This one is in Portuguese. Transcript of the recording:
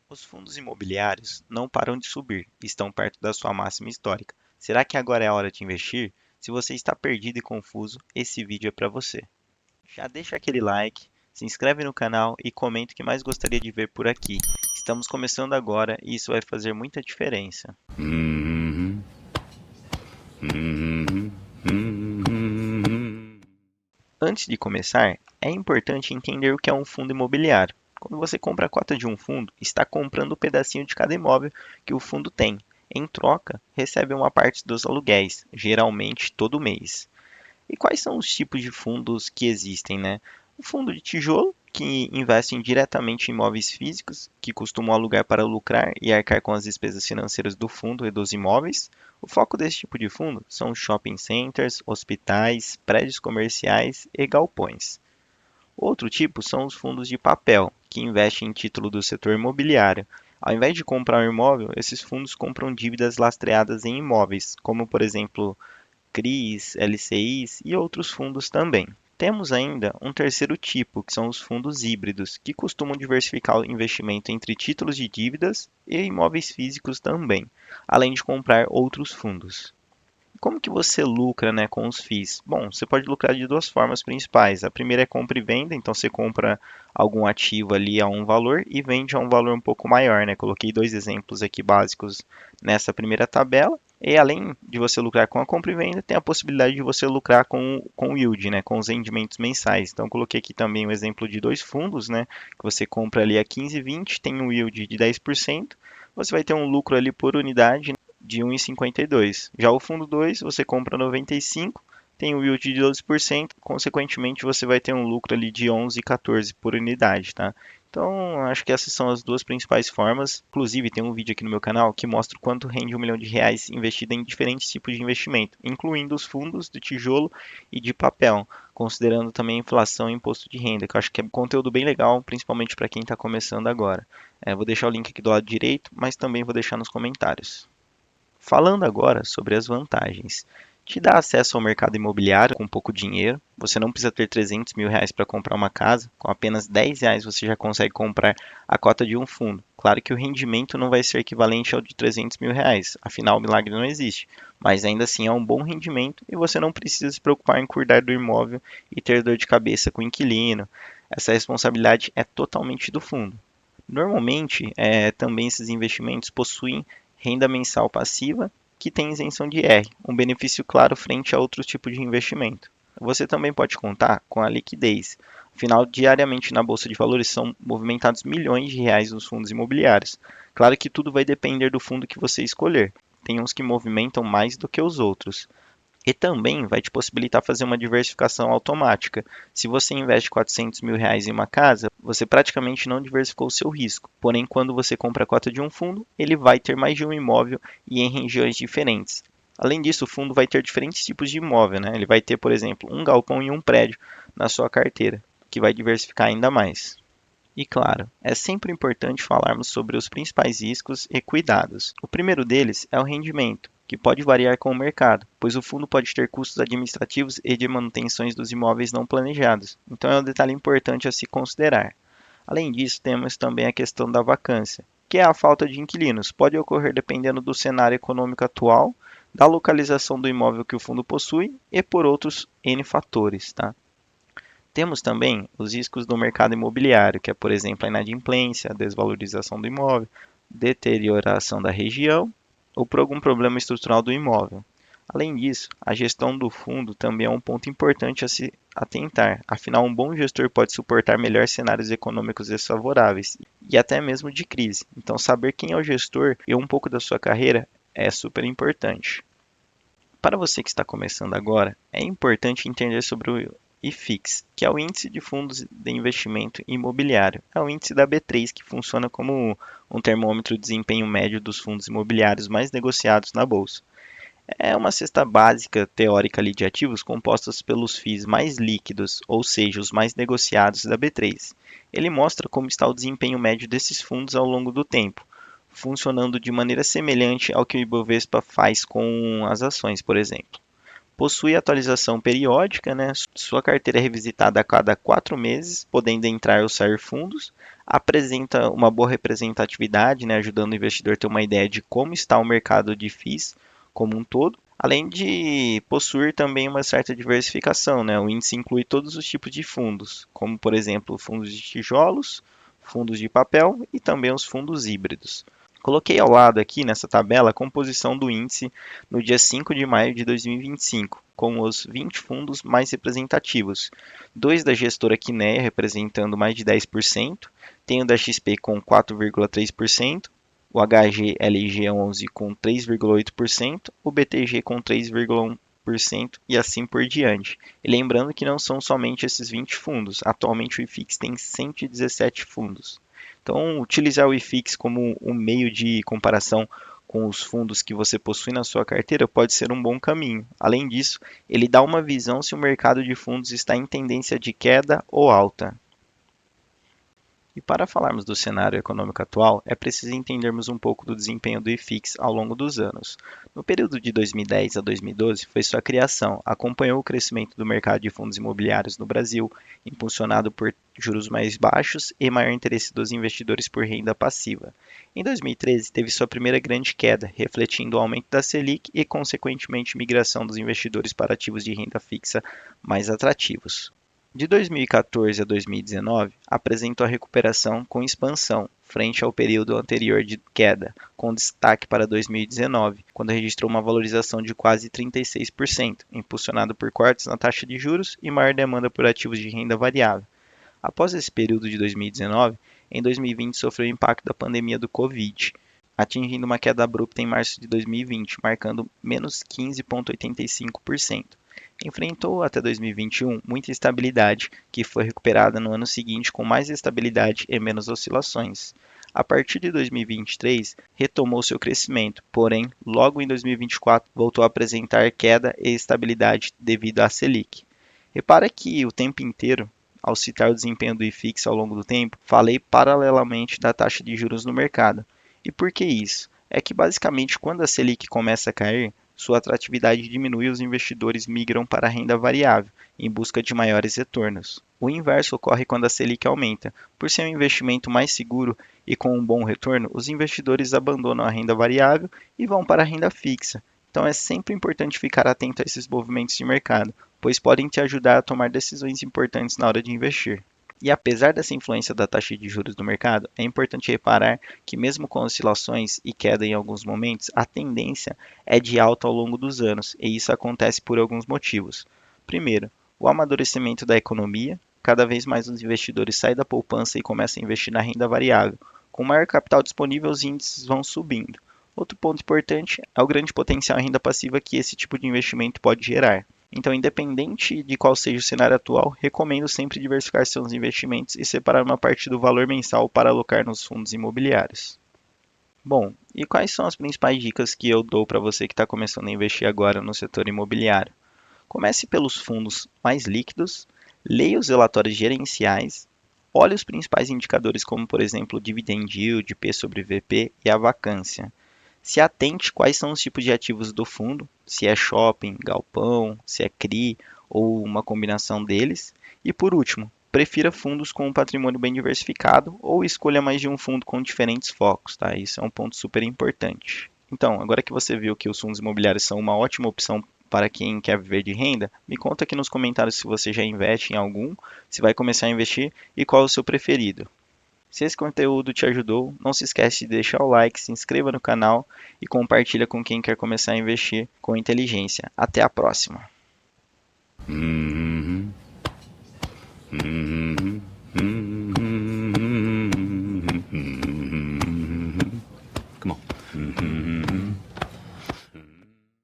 Os fundos imobiliários não param de subir, estão perto da sua máxima histórica. Será que agora é a hora de investir? Se você está perdido e confuso, esse vídeo é para você. Já deixa aquele like, se inscreve no canal e comenta o que mais gostaria de ver por aqui. Estamos começando agora e isso vai fazer muita diferença. Antes de começar, é importante entender o que é um fundo imobiliário. Quando você compra a cota de um fundo, está comprando um pedacinho de cada imóvel que o fundo tem. Em troca, recebe uma parte dos aluguéis, geralmente todo mês. E quais são os tipos de fundos que existem, né? O fundo de tijolo, que investem diretamente em imóveis físicos, que costumam alugar para lucrar e arcar com as despesas financeiras do fundo e dos imóveis. O foco desse tipo de fundo são shopping centers, hospitais, prédios comerciais e galpões. Outro tipo são os fundos de papel, que investem em título do setor imobiliário. Ao invés de comprar um imóvel, esses fundos compram dívidas lastreadas em imóveis, como por exemplo CRIs, LCIs e outros fundos também. Temos ainda um terceiro tipo, que são os fundos híbridos, que costumam diversificar o investimento entre títulos de dívidas e imóveis físicos também, além de comprar outros fundos. Como que você lucra, né, com os FIIs? Bom, você pode lucrar de duas formas principais. A primeira é compra e venda, então você compra algum ativo ali a um valor e vende a um valor um pouco maior, né? Coloquei dois exemplos aqui básicos nessa primeira tabela. E além de você lucrar com a compra e venda, tem a possibilidade de você lucrar com o yield, né, com os rendimentos mensais. Então, coloquei aqui também o exemplo de dois fundos, né, que você compra ali a 15,20, tem um yield de 10%, você vai ter um lucro ali por unidade de 1,52. Já o fundo 2 você compra 95, tem o yield de 12%, consequentemente você vai ter um lucro ali de 11,14 por unidade, tá? Então, acho que essas são as duas principais formas. Inclusive, tem um vídeo aqui no meu canal que mostra o quanto rende R$ 1 milhão investido em diferentes tipos de investimento, incluindo os fundos de tijolo e de papel, considerando também inflação e imposto de renda, que eu acho que é um conteúdo bem legal, principalmente para quem está começando agora. Vou deixar o link aqui do lado direito, mas também vou deixar nos comentários. Falando agora sobre as vantagens. Te dá acesso ao mercado imobiliário com pouco dinheiro. Você não precisa ter R$ 300 mil para comprar uma casa. Com apenas R$ 10 você já consegue comprar a cota de um fundo. Claro que o rendimento não vai ser equivalente ao de R$ 300 mil, afinal o milagre não existe. Mas ainda assim é um bom rendimento e você não precisa se preocupar em cuidar do imóvel e ter dor de cabeça com o inquilino. Essa responsabilidade é totalmente do fundo. Normalmente, também esses investimentos possuem renda mensal passiva que tem isenção de IR, um benefício claro frente a outros tipos de investimento. Você também pode contar com a liquidez. Afinal, diariamente na Bolsa de Valores são movimentados milhões de reais nos fundos imobiliários. Claro que tudo vai depender do fundo que você escolher. Tem uns que movimentam mais do que os outros. E também vai te possibilitar fazer uma diversificação automática. Se você investe R$ 400 mil em uma casa, você praticamente não diversificou o seu risco. Porém, quando você compra a cota de um fundo, ele vai ter mais de um imóvel e em regiões diferentes. Além disso, o fundo vai ter diferentes tipos de imóvel, né? Ele vai ter, por exemplo, um galpão e um prédio na sua carteira, que vai diversificar ainda mais. E claro, é sempre importante falarmos sobre os principais riscos e cuidados. O primeiro deles é o rendimento, que pode variar com o mercado, pois o fundo pode ter custos administrativos e de manutenções dos imóveis não planejados. Então é um detalhe importante a se considerar. Além disso, temos também a questão da vacância, que é a falta de inquilinos. Pode ocorrer dependendo do cenário econômico atual, da localização do imóvel que o fundo possui e por outros N fatores, tá? Temos também os riscos do mercado imobiliário, que é, por exemplo, a inadimplência, a desvalorização do imóvel, deterioração da região ou por algum problema estrutural do imóvel. Além disso, a gestão do fundo também é um ponto importante a se atentar, afinal, um bom gestor pode suportar melhor cenários econômicos desfavoráveis e até mesmo de crise. Então, saber quem é o gestor e um pouco da sua carreira é super importante. Para você que está começando agora, é importante entender sobre o IFIX, que é o Índice de Fundos de Investimento Imobiliário. É o índice da B3 que funciona como um termômetro de desempenho médio dos fundos imobiliários mais negociados na bolsa. É uma cesta básica teórica ali de ativos compostos pelos FIIs mais líquidos, ou seja, os mais negociados da B3. Ele mostra como está o desempenho médio desses fundos ao longo do tempo, funcionando de maneira semelhante ao que o Ibovespa faz com as ações, por exemplo. Possui atualização periódica, né? Sua carteira é revisitada a cada 4 meses, podendo entrar ou sair fundos. Apresenta uma boa representatividade, né? Ajudando o investidor a ter uma ideia de como está o mercado de FIIs como um todo. Além de possuir também uma certa diversificação, né? O índice inclui todos os tipos de fundos, como por exemplo fundos de tijolos, fundos de papel e também os fundos híbridos. Coloquei ao lado aqui nessa tabela a composição do índice no dia 5 de maio de 2025, com os 20 fundos mais representativos. Dois da gestora Kinea, representando mais de 10%, tem o da XP com 4,3%, o HGLG11 com 3,8%, o BTG com 3,1% e assim por diante. E lembrando que não são somente esses 20 fundos, atualmente o IFIX tem 117 fundos. Então, utilizar o IFIX como um meio de comparação com os fundos que você possui na sua carteira pode ser um bom caminho. Além disso, ele dá uma visão se o mercado de fundos está em tendência de queda ou alta. E para falarmos do cenário econômico atual, é preciso entendermos um pouco do desempenho do IFIX ao longo dos anos. No período de 2010 a 2012 foi sua criação, acompanhou o crescimento do mercado de fundos imobiliários no Brasil, impulsionado por juros mais baixos e maior interesse dos investidores por renda passiva. Em 2013, teve sua primeira grande queda, refletindo o aumento da Selic e, consequentemente, migração dos investidores para ativos de renda fixa mais atrativos. De 2014 a 2019, apresentou a recuperação com expansão, frente ao período anterior de queda, com destaque para 2019, quando registrou uma valorização de quase 36%, impulsionado por cortes na taxa de juros e maior demanda por ativos de renda variável. Após esse período de 2019, em 2020 sofreu o impacto da pandemia do Covid, atingindo uma queda abrupta em março de 2020, marcando menos 15,85%. Enfrentou até 2021 muita instabilidade, que foi recuperada no ano seguinte com mais estabilidade e menos oscilações. A partir de 2023, retomou seu crescimento, porém, logo em 2024 voltou a apresentar queda e estabilidade devido à Selic. Repara que o tempo inteiro, ao citar o desempenho do IFIX ao longo do tempo, falei paralelamente da taxa de juros no mercado. E por que isso? É que basicamente quando a Selic começa a cair, sua atratividade diminui e os investidores migram para a renda variável, em busca de maiores retornos. O inverso ocorre quando a Selic aumenta. Por ser um investimento mais seguro e com um bom retorno, os investidores abandonam a renda variável e vão para a renda fixa. Então é sempre importante ficar atento a esses movimentos de mercado, pois podem te ajudar a tomar decisões importantes na hora de investir. E apesar dessa influência da taxa de juros no mercado, é importante reparar que, mesmo com oscilações e queda em alguns momentos, a tendência é de alta ao longo dos anos, e isso acontece por alguns motivos. Primeiro, o amadurecimento da economia. Cada vez mais os investidores saem da poupança e começam a investir na renda variável. Com maior capital disponível, os índices vão subindo. Outro ponto importante é o grande potencial em renda passiva que esse tipo de investimento pode gerar. Então, independente de qual seja o cenário atual, recomendo sempre diversificar seus investimentos e separar uma parte do valor mensal para alocar nos fundos imobiliários. Bom, e quais são as principais dicas que eu dou para você que está começando a investir agora no setor imobiliário? Comece pelos fundos mais líquidos, leia os relatórios gerenciais, olhe os principais indicadores como, por exemplo, o dividend yield, P sobre VP e a vacância. Se atente quais são os tipos de ativos do fundo, se é shopping, galpão, se é CRI ou uma combinação deles. E por último, prefira fundos com um patrimônio bem diversificado ou escolha mais de um fundo com diferentes focos, tá? Isso é um ponto super importante. Então, agora que você viu que os fundos imobiliários são uma ótima opção para quem quer viver de renda, me conta aqui nos comentários se você já investe em algum, se vai começar a investir e qual é o seu preferido. Se esse conteúdo te ajudou, não se esquece de deixar o like, se inscreva no canal e compartilha com quem quer começar a investir com inteligência. Até a próxima!